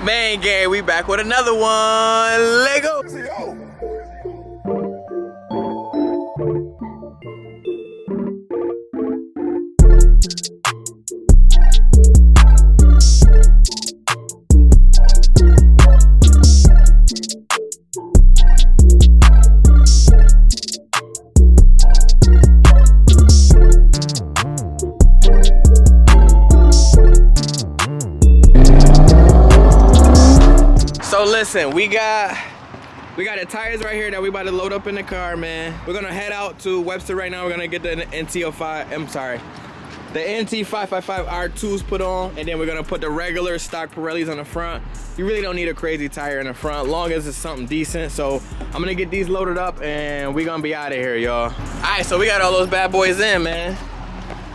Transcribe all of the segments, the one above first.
MoparMayne gang, we back with another one. Lego. So listen, we got the tires right here that we about to load up in the car, man. We're gonna head out to Webster right now. We're gonna get the the NT555 R2s put on, and then we're gonna put the regular stock Pirellis on the front. You really don't need a crazy tire in the front, long as it's something decent. So I'm gonna get these loaded up, and we're gonna be out of here, y'all. All right, so we got all those bad boys in, man.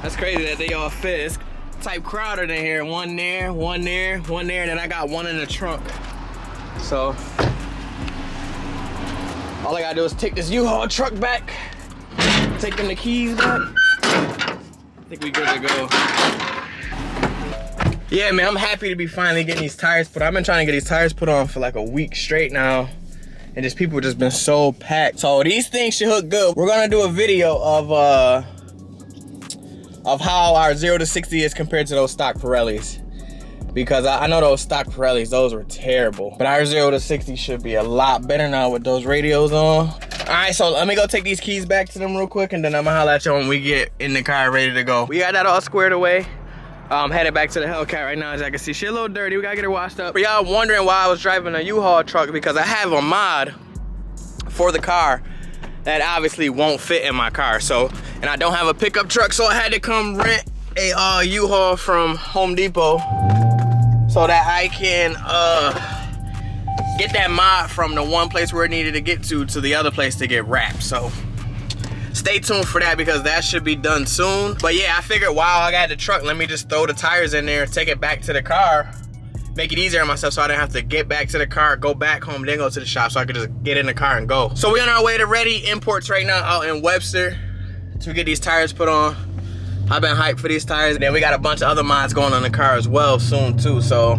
That's crazy that they all fit. It's type crowded in here. One there, one there, one there, and then I got one in the trunk. So all I gotta do is take this U-Haul truck back, take them the keys back. I think we good to go. Yeah, man, I'm happy to be finally getting these tires put on. I've been trying to get these tires put on for like a week straight now, and just people just been so packed. So these things should hook good. We're gonna do a video of how our 0 to 60 is compared to those stock Pirellis. Because I know those stock Pirellis, those were terrible. But our 0 to 60 should be a lot better now with those radios on. All right, so let me go take these keys back to them real quick, and then I'm gonna holler at you when we get in the car ready to go. We got that all squared away. Headed back to the Hellcat right now. As I can see, she a little dirty. We gotta get her washed up. For y'all wondering why I was driving a U-Haul truck, because I have a mod for the car that obviously won't fit in my car. So, and I don't have a pickup truck, so I had to come rent a U-Haul from Home Depot, so that I can get that mod from the one place where it needed to get to the other place to get wrapped. So stay tuned for that, because that should be done soon. But yeah, I figured while I got the truck, let me just throw the tires in there, take it back to the car, make it easier on myself so I didn't have to get back to the car, go back home, then go to the shop, so I could just get in the car and go. So we're on our way to Ready Imports right now out in Webster to get these tires put on. I've been hyped for these tires. And then we got a bunch of other mods going on the car as well soon too. So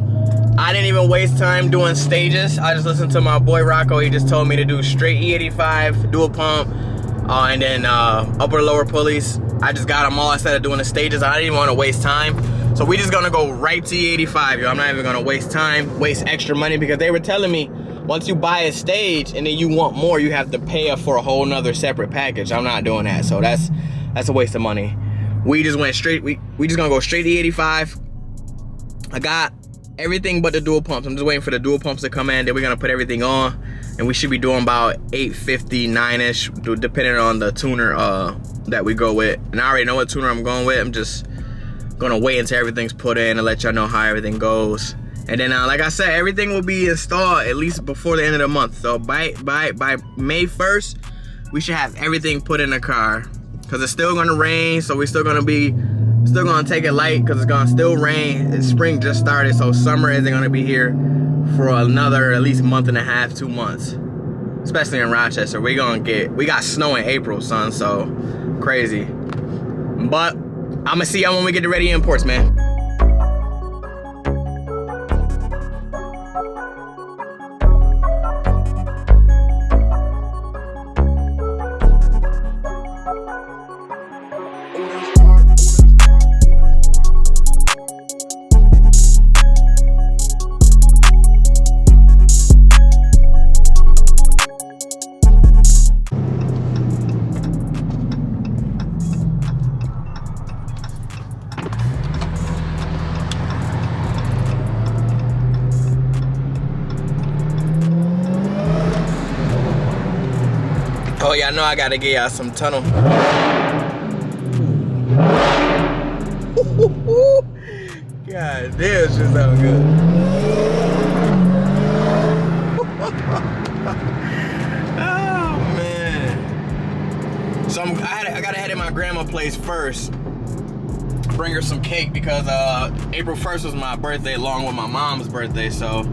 I didn't even waste time doing stages. I just listened to my boy Rocco. He just told me to do straight E85, dual pump, and then upper lower pulleys. I just got them all instead of doing the stages. I didn't even want to waste time. So we just gonna go right to E85, yo. I'm not even gonna waste time, waste extra money, because they were telling me once you buy a stage and then you want more, you have to pay for a whole nother separate package. I'm not doing that. So that's a waste of money. We just went straight, we just gonna go straight to 85. I got everything but the dual pumps. I'm just waiting for the dual pumps to come in, then we're gonna put everything on, and we should be doing about 859-ish, depending on the tuner that we go with. And I already know what tuner I'm going with. I'm just gonna wait until everything's put in and let y'all know how everything goes. And then like I said, everything will be installed at least before the end of the month. So by May 1st, we should have everything put in the car. Cause it's still gonna rain, so we're still gonna take it light, cause it's gonna still rain. And spring just started, so summer isn't gonna be here for another at least month and a half, 2 months. Especially in Rochester, we got snow in April, son, so crazy. But I'ma see y'all when we get to Ready Imports, man. Oh yeah, I know I gotta get y'all some tunnel. God damn, shit sound good. Oh man. So I gotta head to my grandma's place first. Bring her some cake, because April 1st was my birthday along with my mom's birthday, so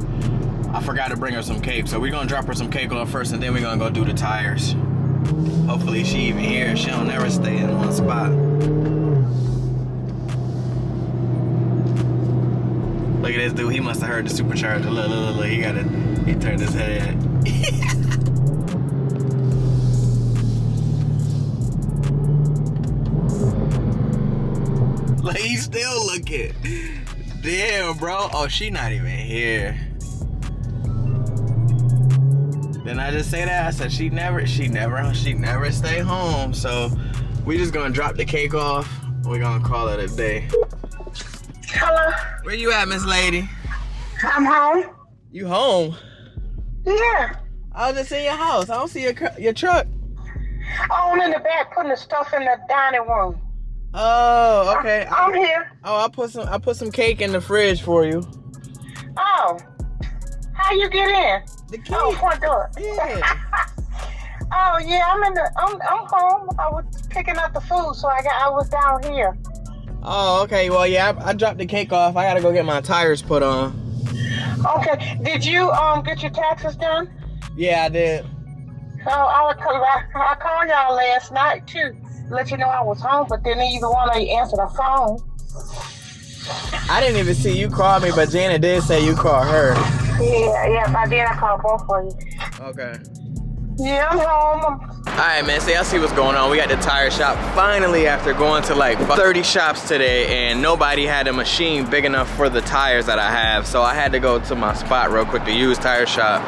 I forgot to bring her some cake. So we're gonna drop her some cake on first, and then we're gonna go do the tires. Hopefully she even here. She don't never stay in one spot. Look at this dude, he must have heard the supercharger. Look, he turned his head. Like, he's still looking. Damn, bro. Oh, she not even here. Then I just say that, I said she never stay home. So we just gonna drop the cake off. We're gonna call it a day. Hello. Where you at, Miss Lady? I'm home. You home? Yeah. I was just in your house. I don't see your truck. Oh, I'm in the back putting the stuff in the dining room. Oh, okay. I'm here. Oh, I put some cake in the fridge for you. Oh. How you get in? The cake. Oh, front door. Yeah. Oh yeah, I'm home. I was picking up the food, so I was down here. Oh, okay. Well, yeah, I dropped the cake off. I gotta go get my tires put on. Okay. Did you get your taxes done? Yeah, I did. Oh, I called y'all last night too, let you know I was home, but then either one of you answered the phone. I didn't even see you call me, but Jana did say you called her. Yeah, I did. I called both of you. Okay. Yeah, I'm home. All right, man. See, I see what's going on. We got the tire shop finally after going to like 30 shops today, and nobody had a machine big enough for the tires that I have. So I had to go to my spot real quick, the used tire shop,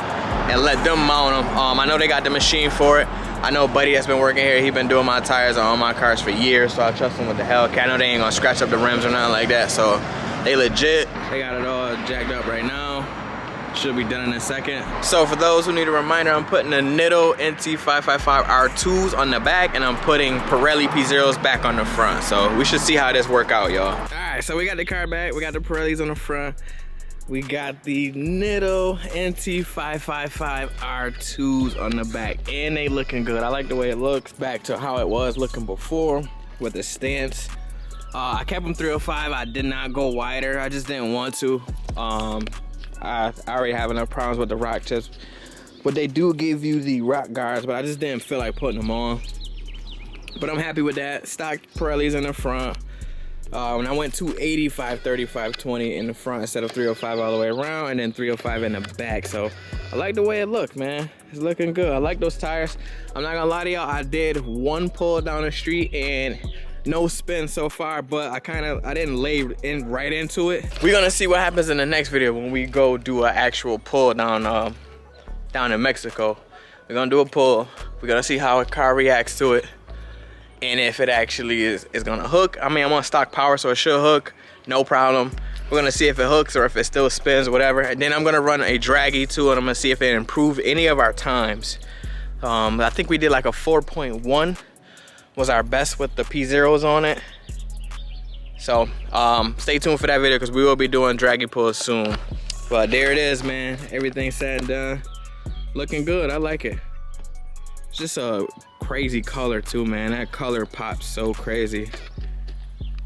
and let them mount them. I know they got the machine for it. I know Buddy that's been working here. He been doing my tires on all my cars for years, so I trust him with the Hellcat. I know they ain't gonna scratch up the rims or nothing like that. So they legit. They got it all jacked up right now. Should be done in a second. So for those who need a reminder, I'm putting the Nitto NT555 R2s on the back, and I'm putting Pirelli P0s back on the front. So we should see how this work out, y'all. All right, so we got the car back. We got the Pirellis on the front. We got the Nitto NT555 R2s on the back, and they looking good. I like the way it looks back to how it was looking before with the stance. I kept them 305. I did not go wider. I just didn't want to. I already have enough problems with the rock chips, but they do give you the rock guards, but I just didn't feel like putting them on. But I'm happy with that. Stock Pirellis in the front. When I went 285, 35, 20 in the front instead of 305 all the way around, and then 305 in the back. So I like the way it looked, man. It's looking good. I like those tires. I'm not gonna lie to y'all, I did one pull down the street and no spin so far, but I didn't lay in right into it. We're gonna see what happens in the next video when we go do an actual pull down in Mexico. We're gonna do a pull. We're gonna see how a car reacts to it, and if it actually is gonna hook. I mean, I'm on stock power, so it should hook, no problem. We're gonna see if it hooks or if it still spins or whatever. And then I'm gonna run a draggy too, and I'm gonna see if it improved any of our times. I think we did like a 4.1 was our best with the P0s on it. So stay tuned for that video, because we will be doing draggy pulls soon. But there it is, man. Everything said and done. Looking good, I like it. It's just a crazy color too, man. That color pops so crazy.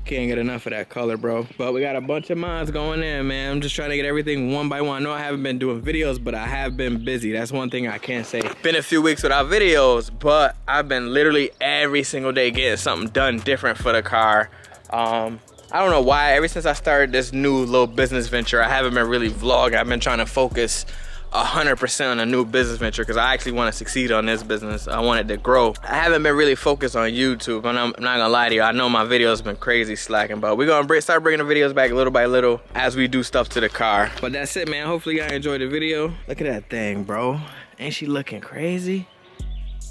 Can't get enough of that color, bro. But we got a bunch of mods going in, man. I'm just trying to get everything one by one. I know I haven't been doing videos, but I have been busy. That's one thing I can't say. Been a few weeks without videos, but I've been literally every single day getting something done different for the car. I don't know why. Ever since I started this new little business venture, I haven't been really vlogging. I've been trying to focus 100% on a new business venture, because I actually want to succeed on this business. I want it to grow. I haven't been really focused on YouTube, and I'm not gonna lie to you, I know my videos have been crazy slacking, but we're gonna start bringing the videos back little by little as we do stuff to the car. But that's it, man. Hopefully y'all enjoyed the video. Look at that thing, bro. Ain't she looking crazy?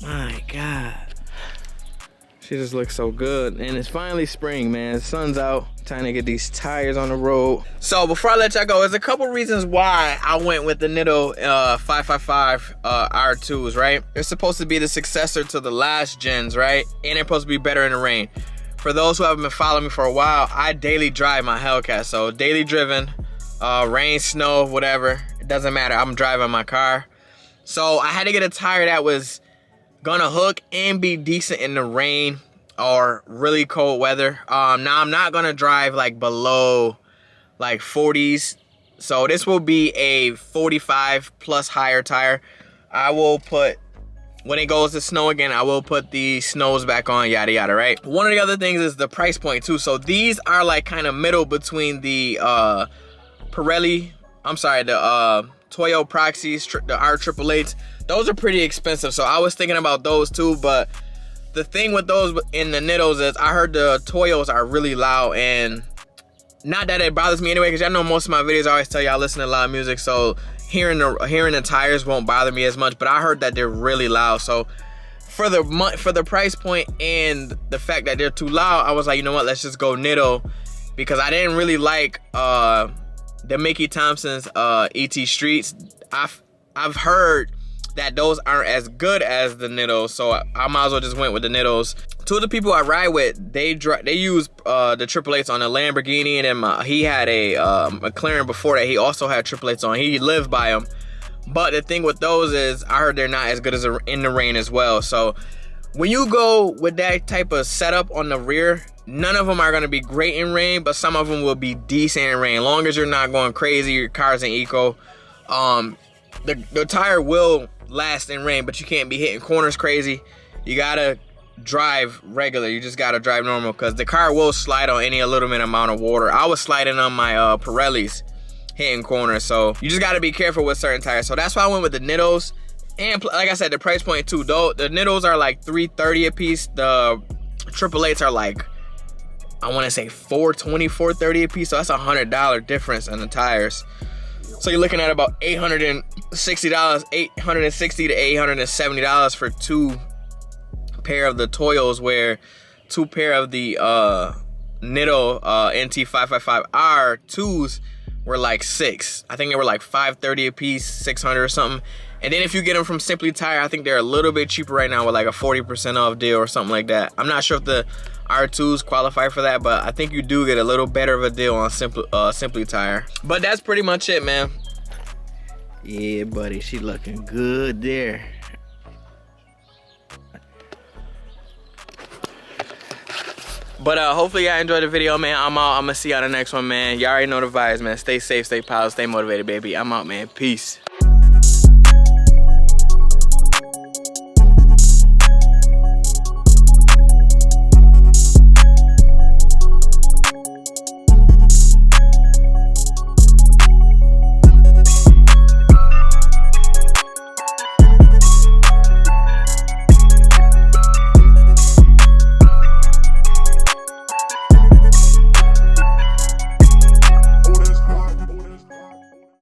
My God. She just looks so good. And it's finally spring, man. The sun's out. Time to get these tires on the road. So before I let y'all go, there's a couple reasons why I went with the Nitto 555 R2s, right? They're supposed to be the successor to the last gens, right? And they're supposed to be better in the rain. For those who haven't been following me for a while, I daily drive my Hellcat. So daily driven, rain, snow, whatever. It doesn't matter. I'm driving my car. So I had to get a tire that was gonna hook and be decent in the rain or really cold weather. Now I'm not gonna drive like below like 40s, so this will be a 45 plus higher tire. I will put, when it goes to snow again, I will put the snows back on, yada yada, right? One of the other things is the price point too. So these are like kind of middle between the Pirelli, I'm sorry, the Toyo Proxies, the R888s, those are pretty expensive. So I was thinking about those too, but the thing with those in the Nittos is I heard the Toyos are really loud, and not that it bothers me anyway, because y'all know most of my videos I always tell y'all listen to loud music, so hearing the tires won't bother me as much, but I heard that they're really loud. So for the price point and the fact that they're too loud, I was like, you know what, let's just go Nitto, because I didn't really like the Mickey Thompson's ET Streets. I've heard that those aren't as good as the Nittos, so I might as well just went with the Nittos. Two of the people I ride with, they use the 888s on a Lamborghini, and then he had a McLaren before that. He also had 888s on. He lived by them. But the thing with those is I heard they're not as good as in the rain as well. So when you go with that type of setup on the rear, none of them are going to be great in rain, but some of them will be decent in rain. As long as you're not going crazy, your car's in eco. The tire will last in rain, but you can't be hitting corners crazy. You gotta drive regular. You just gotta drive normal, because the car will slide on any little bit amount of water. I was sliding on my Pirellis hitting corners, so you just gotta be careful with certain tires. So that's why I went with the Nittos. And like I said, the price point too, though the Nittos are like $330 a piece. The 888s are like, I want to say $420, $430 a piece. So that's $100 difference in the tires. So you're looking at about $860, $860 to $870 for two pair of the Toyos, where two pair of the Nitto NT555R2s were like $600. I think they were like $530 a piece, $600 or something. And then if you get them from Simply Tire, I think they're a little bit cheaper right now with like a 40% off deal or something like that. I'm not sure if the R2s qualify for that, but I think you do get a little better of a deal on Simply Tire. But that's pretty much it, man. Yeah, buddy, she looking good there. But hopefully y'all enjoyed the video, man. I'm out. I'm gonna see y'all in the next one, man. Y'all already know the vibes, man. Stay safe, stay positive, stay motivated, baby. I'm out, man. Peace.